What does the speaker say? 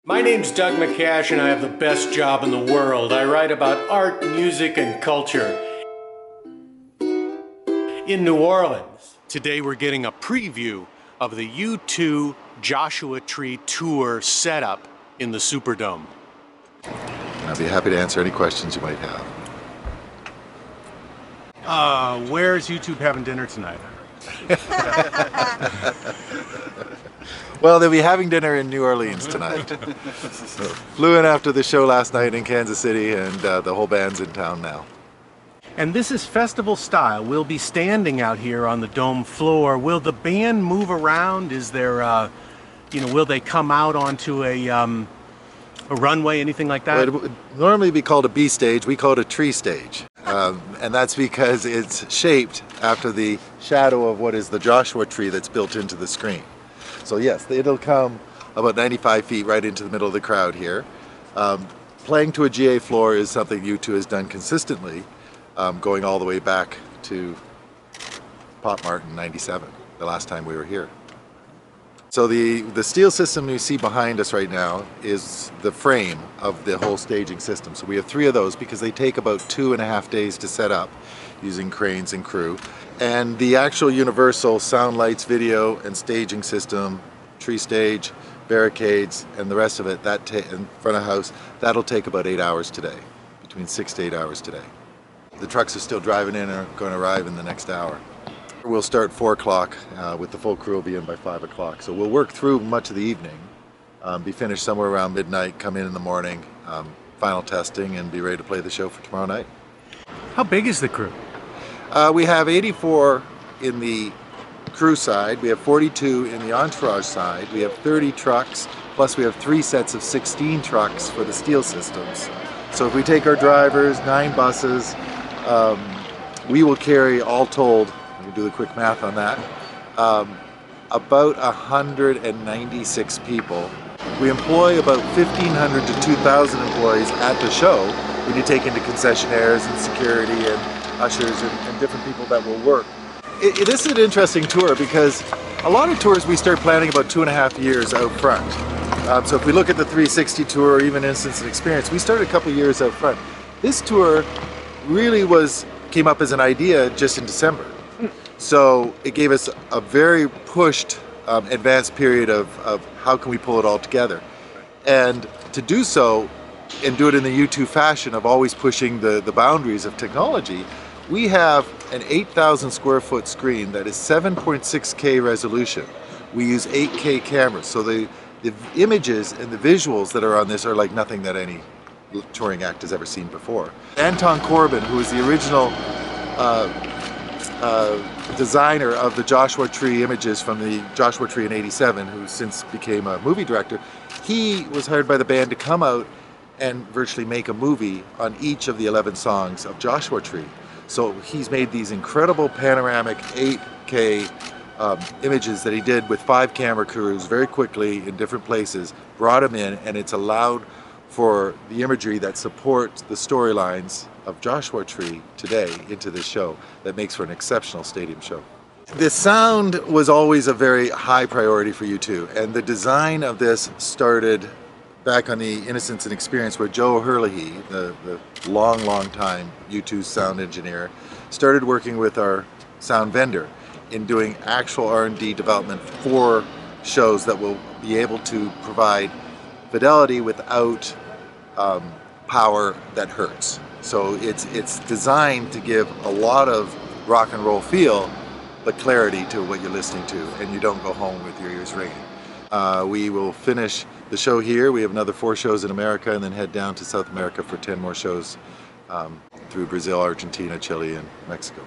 My name's Doug McCash and I have the best job in the world. I write about art, music, and culture in New Orleans. Today we're getting a preview of the U2 Joshua Tree Tour setup in the Superdome. I'll be happy to answer any questions you might have. Where's YouTube having dinner tonight? Well, they'll be having dinner in New Orleans tonight. So, flew in after the show last night in Kansas City, and the whole band's in town now. And this is festival style. We'll be standing out here on the dome floor. Will the band move around? Is there, will they come out onto a runway, anything like that? Well, it would normally be called a B stage. We call it a tree stage. And that's because it's shaped after the shadow of what is the Joshua tree that's built into the screen. So yes, it'll come about 95 feet right into the middle of the crowd here. Playing to a GA floor is something U2 has done consistently, going all the way back to Pop Mart in '97, the last time we were here. So the steel system you see behind us right now is the frame of the whole staging system. So we have 3 of those because they take about 2.5 days to set up using cranes and crew. And the actual universal sound, lights, video, and staging system, tree stage, barricades, and the rest of it, in front of house, that'll take about 8 hours today, between 6 to 8 hours today. The trucks are still driving in and are going to arrive in the next hour. We'll start 4 o'clock, with the full crew will be in by 5 o'clock. So we'll work through much of the evening, be finished somewhere around midnight, come in the morning, final testing, and be ready to play the show for tomorrow night. How big is the crew? We have 84 in the crew side, we have 42 in the entourage side, we have 30 trucks, plus we have 3 sets of 16 trucks for the steel systems. So if we take our drivers, 9 buses, we will carry, all told, we'll do the quick math on that, about 196 people. We employ about 1,500 to 2,000 employees at the show when you take into concessionaires and security and ushers and different people that will work. This is an interesting tour because a lot of tours we start planning about 2.5 years out front. So if we look at the 360 tour or even Instance and Experience, we started a couple years out front. This tour really came up as an idea just in December. So it gave us a very pushed advanced period of how can we pull it all together. And to do so and do it in the U2 fashion of always pushing the boundaries of technology, we have an 8,000 square foot screen that is 7.6K resolution. We use 8K cameras, so the images and the visuals that are on this are like nothing that any touring act has ever seen before. Anton Corbin, who was the original designer of the Joshua Tree images from the Joshua Tree in '87, who since became a movie director, he was hired by the band to come out and virtually make a movie on each of the 11 songs of Joshua Tree. So he's made these incredible panoramic 8K images that he did with 5 camera crews very quickly in different places, brought them in, and it's allowed for the imagery that supports the storylines of Joshua Tree today into this show that makes for an exceptional stadium show. The sound was always a very high priority for U2, and the design of this started back on the Innocence and Experience, where Joe Herlihy, the long time U2 sound engineer, started working with our sound vendor in doing actual R&D development for shows that will be able to provide fidelity without power that hurts. So it's designed to give a lot of rock and roll feel, but clarity to what you're listening to, and you don't go home with your ears ringing. We will finish the show here. We have another 4 shows in America, and then head down to South America for 10 more shows through Brazil, Argentina, Chile, and Mexico.